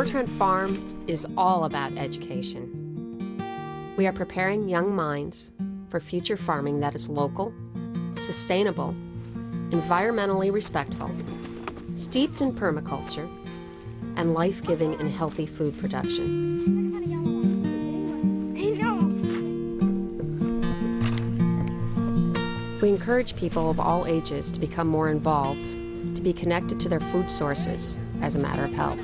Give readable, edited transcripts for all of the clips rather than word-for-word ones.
Bertrand Farm is all about education. We are preparing young minds for future farming that is local, sustainable, environmentally respectful, steeped in permaculture, and life-giving and healthy food production. We encourage people of all ages to become more involved, to be connected to their food sources as a matter of health.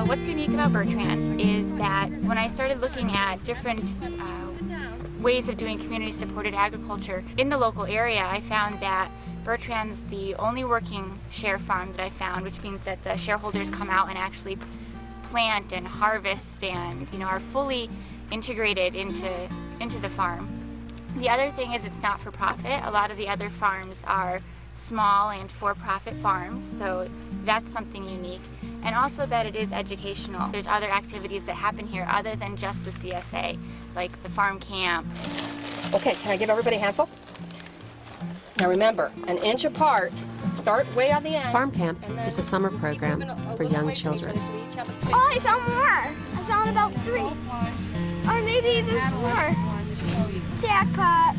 What's unique about Bertrand is that when I started looking at different ways of doing community-supported agriculture in the local area, I found that Bertrand's the only working share farm that I found, which means that the shareholders come out and actually plant and harvest and, are fully integrated into the farm. The other thing is it's not for profit. A lot of the other farms are small and for-profit farms, so that's something unique. And also that it is educational. There's other activities that happen here other than just the CSA, like the farm camp. Okay, can I give everybody a handful? Now remember, an inch apart, start way on the end. Farm camp is a summer program for young children. Oh, I found more. I found about 3. Or maybe even 4. Jackpot.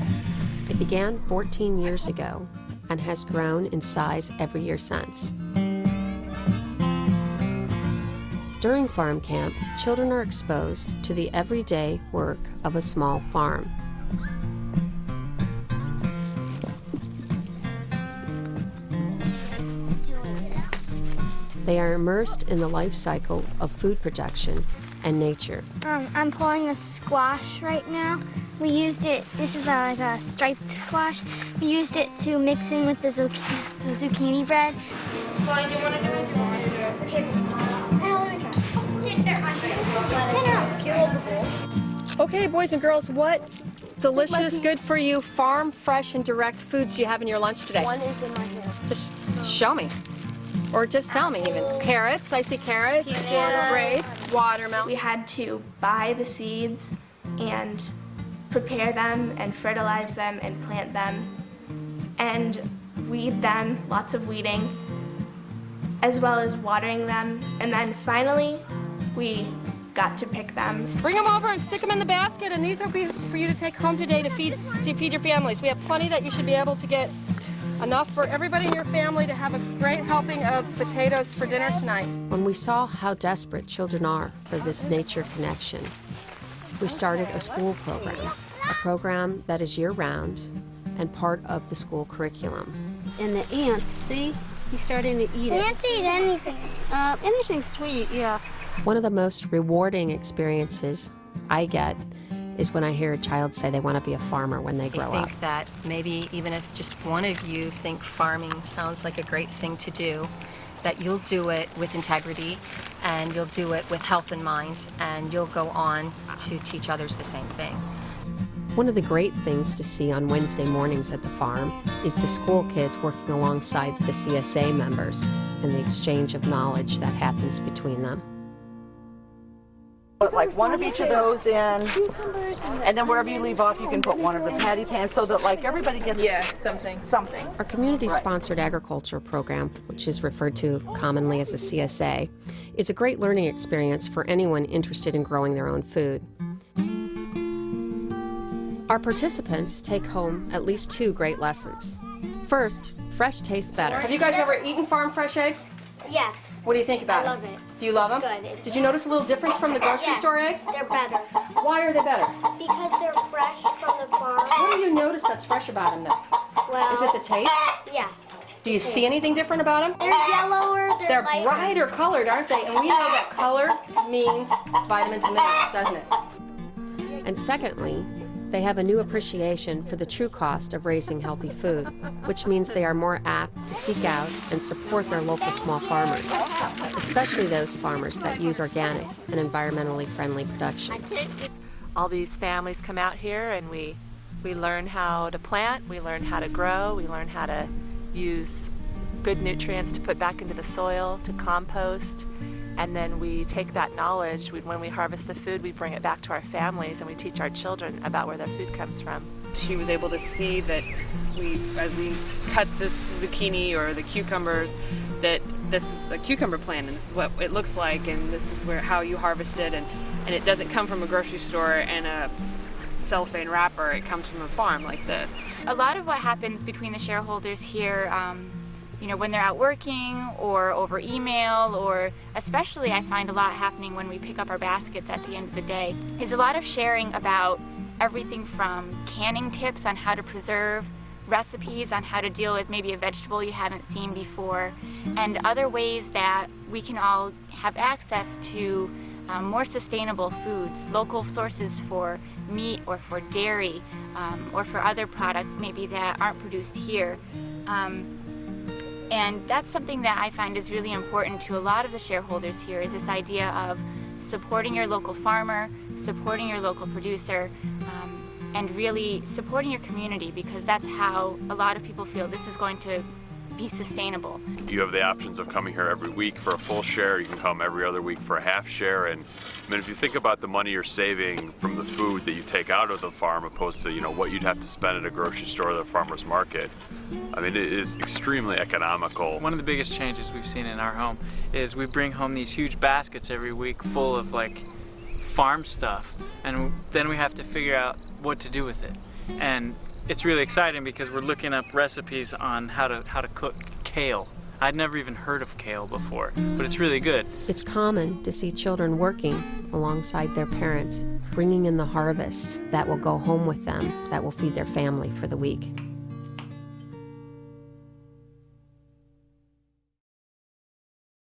It began 14 years ago and has grown in size every year since. During farm camp, children are exposed to the everyday work of a small farm. They are immersed in the life cycle of food production and nature. I'm pulling a squash right now. We used it, this is like a striped squash. We used it to mix in with the zucchini bread. Well, do you want to do it? Okay, boys and girls, what delicious, good for you, farm, fresh, and direct foods do you have in your lunch today? One is in my hand. Just show me. Or just tell me even. Carrots, I see carrots, grapes, watermelon. We had to buy the seeds and prepare them and fertilize them and plant them and weed them, lots of weeding, as well as watering them. And then finally, we got to pick them. Bring them over and stick them in the basket, and these will be for you to take home today to feed your families. We have plenty that you should be able to get enough for everybody in your family to have a great helping of potatoes for dinner tonight. When we saw how desperate children are for this nature connection, we started a school program, a program that is year-round and part of the school curriculum. And the ants, see? He's starting to eat it. Ants eat anything. Anything sweet, yeah. One of the most rewarding experiences I get is when I hear a child say they want to be a farmer when they grow up. I think that maybe even if just one of you think farming sounds like a great thing to do, that you'll do it with integrity and you'll do it with health in mind and you'll go on to teach others the same thing. One of the great things to see on Wednesday mornings at the farm is the school kids working alongside the CSA members and the exchange of knowledge that happens between them. Put like one of each of those in, and then wherever you leave off, you can put one of the patty pans so that like everybody gets something. Our community-sponsored agriculture program, which is referred to commonly as a CSA, is a great learning experience for anyone interested in growing their own food. Our participants take home at least 2 great lessons. First, fresh tastes better. Have you guys ever eaten farm fresh eggs? Yes. What do you think about I them? love it. Do you love them? Good. Did you notice a little difference from the grocery store eggs? They're better. Why are they better? Because they're fresh from the farm. What do you notice that's fresh about them, though? Well, Is it the taste? Yeah. Do you see anything different about them? They're yellower, They're lighter. brighter colored, aren't they? And we know that color means vitamins and minerals, doesn't it? And secondly, they have a new appreciation for the true cost of raising healthy food, which means they are more apt to seek out and support their local small farmers, especially those farmers that use organic and environmentally friendly production. All these families come out here and we learn how to plant, we learn how to grow, we learn how to use good nutrients to put back into the soil, to compost. And then we take that knowledge, when we harvest the food, we bring it back to our families and we teach our children about where their food comes from. She was able to see that as we cut this zucchini or the cucumbers, that this is a cucumber plant, and this is what it looks like, and this is how you harvest it, and it doesn't come from a grocery store and a cellophane wrapper. It comes from a farm like this. A lot of what happens between the shareholders here, when they're out working or over email, or especially I find a lot happening when we pick up our baskets at the end of the day, is a lot of sharing about everything from canning tips on how to preserve, recipes on how to deal with maybe a vegetable you haven't seen before, and other ways that we can all have access to more sustainable foods, local sources for meat or for dairy or for other products maybe that aren't produced here. And that's something that I find is really important to a lot of the shareholders here, is this idea of supporting your local farmer, supporting your local producer, and really supporting your community, because that's how a lot of people feel this is going to be sustainable. You have the options of coming here every week for a full share. You can come every other week for a half share. And I mean, if you think about the money you're saving from the food that you take out of the farm opposed to, what you'd have to spend at a grocery store or the farmer's market, I mean, it is extremely economical. One of the biggest changes we've seen in our home is we bring home these huge baskets every week full of farm stuff, and then we have to figure out what to do with it. And it's really exciting because we're looking up recipes on how to cook kale. I'd never even heard of kale before, but it's really good. It's common to see children working alongside their parents, bringing in the harvest that will go home with them, that will feed their family for the week.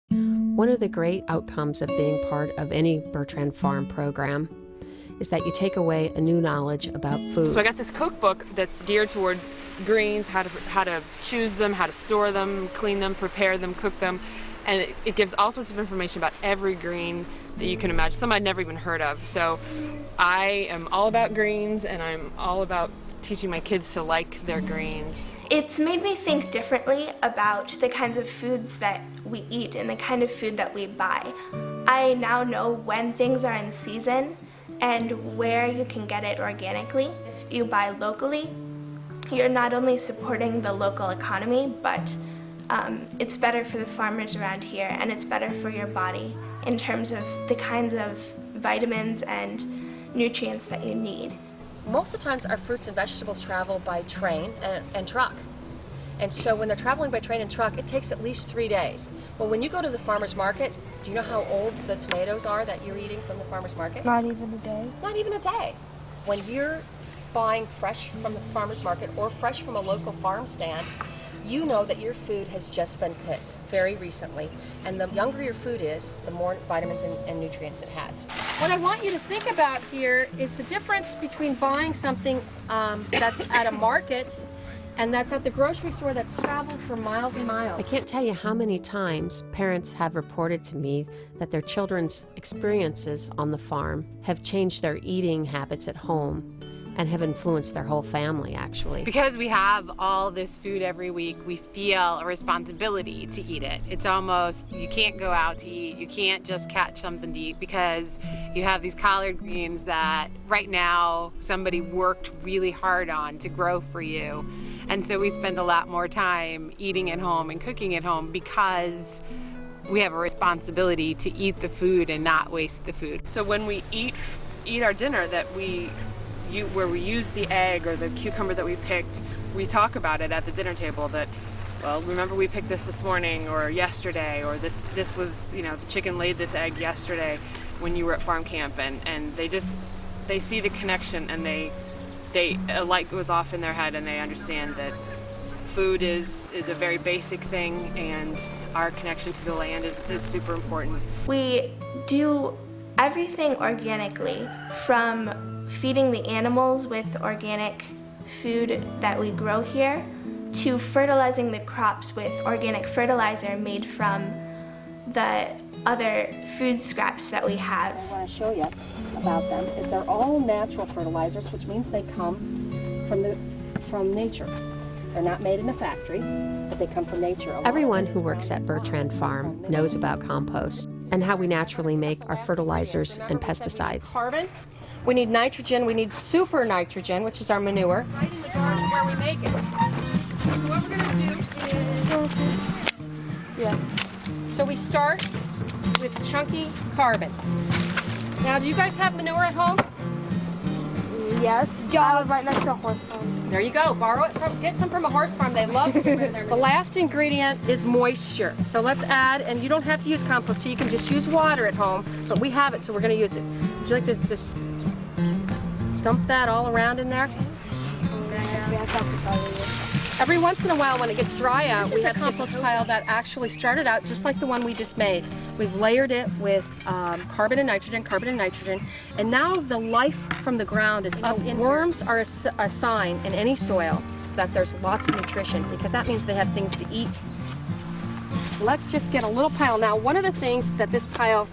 One of the great outcomes of being part of any Bertrand Farm program is that you take away a new knowledge about food. So I got this cookbook that's geared toward greens, how to choose them, how to store them, clean them, prepare them, cook them, and it gives all sorts of information about every green that you can imagine, some I'd never even heard of. So I am all about greens, and I'm all about teaching my kids to like their greens. It's made me think differently about the kinds of foods that we eat and the kind of food that we buy. I now know when things are in season and where you can get it organically. If you buy locally, you're not only supporting the local economy, but it's better for the farmers around here, and it's better for your body in terms of the kinds of vitamins and nutrients that you need. Most of the times our fruits and vegetables travel by train and truck. And so when they're traveling by train and truck, it takes at least 3 days. Well, when you go to the farmer's market, do you know how old the tomatoes are that you're eating from the farmer's market? Not even a day. Not even a day. When you're buying fresh from the farmer's market or fresh from a local farm stand, you know that your food has just been picked very recently. And the younger your food is, the more vitamins and nutrients it has. What I want you to think about here is the difference between buying something that's at a market and that's at the grocery store that's traveled for miles and miles. I can't tell you how many times parents have reported to me that their children's experiences on the farm have changed their eating habits at home and have influenced their whole family, actually. Because we have all this food every week, we feel a responsibility to eat it. It's almost, you can't go out to eat, you can't just catch something to eat, because you have these collard greens that right now somebody worked really hard on to grow for you. And so we spend a lot more time eating at home and cooking at home because we have a responsibility to eat the food and not waste the food. So when we eat our dinner where we use the egg or the cucumber that we picked, we talk about it at the dinner table that, well, remember we picked this morning or yesterday, or this was, the chicken laid this egg yesterday when you were at farm camp, and they see the connection, and a light goes off in their head, and they understand that food is a very basic thing, and our connection to the land is super important. We do everything organically, from feeding the animals with organic food that we grow here, to fertilizing the crops with organic fertilizer made from the other food scraps that we have. What I want to show you about them is they're all natural fertilizers, which means they come from nature. They're not made in a factory, but they come from nature. Everyone who works at Bertrand Farm knows about compost and how we naturally make our fertilizers and pesticides. Carbon. We need nitrogen. We need super nitrogen, which is our manure. Right in the garden where we make it. So what we're going to do is... Yeah. So we start with chunky carbon. Now, do you guys have manure at home? Yes. Right next to a horse farm. There you go. Borrow it get some from a horse farm. They love to get rid of their. The last ingredient is moisture. So let's add, and you don't have to use compost. You can just use water at home, but we have it, so we're going to use it. Would you like to just dump that all around in there? Every once in a while, when it gets dry out, we have a compost pile that actually started out just like the one we just made. We've layered it with carbon and nitrogen, and now the life from the ground is up. Worms are a sign in any soil that there's lots of nutrition, because that means they have things to eat. Let's just get a little pile. Now, one of the things that this pile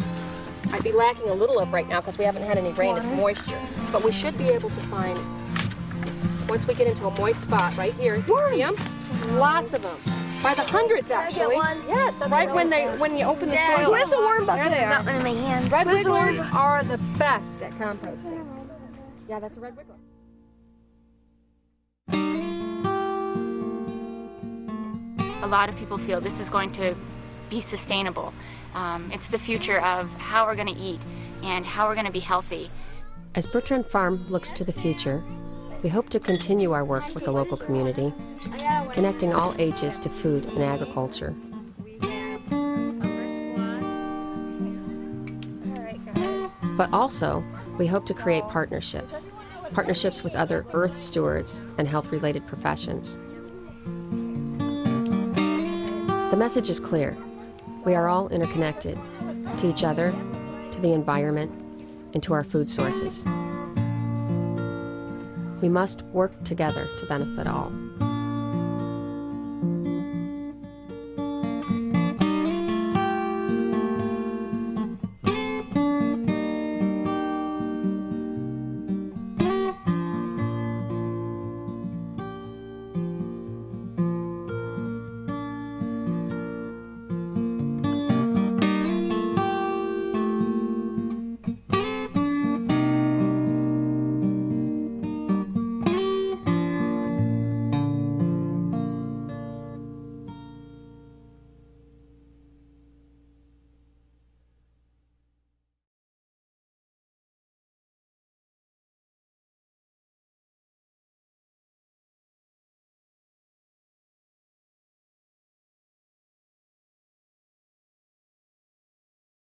might be lacking a little of right now, because we haven't had any rain, is moisture. But we should be able to find, once we get into a moist spot right here, you see them? Lots of them. By the hundreds, actually. Yes, that's right when you open the soil. Where's the worm bucket? There they Got one in my hand. Red wigglers are the best at composting. Yeah, that's a red wiggler. A lot of people feel this is going to be sustainable. It's the future of how we're going to eat and how we're going to be healthy. As Bertrand Farm looks to the future, we hope to continue our work with the local community, connecting all ages to food and agriculture. But also, we hope to create partnerships with other earth stewards and health-related professions. The message is clear. We are all interconnected to each other, to the environment, and to our food sources. We must work together to benefit all.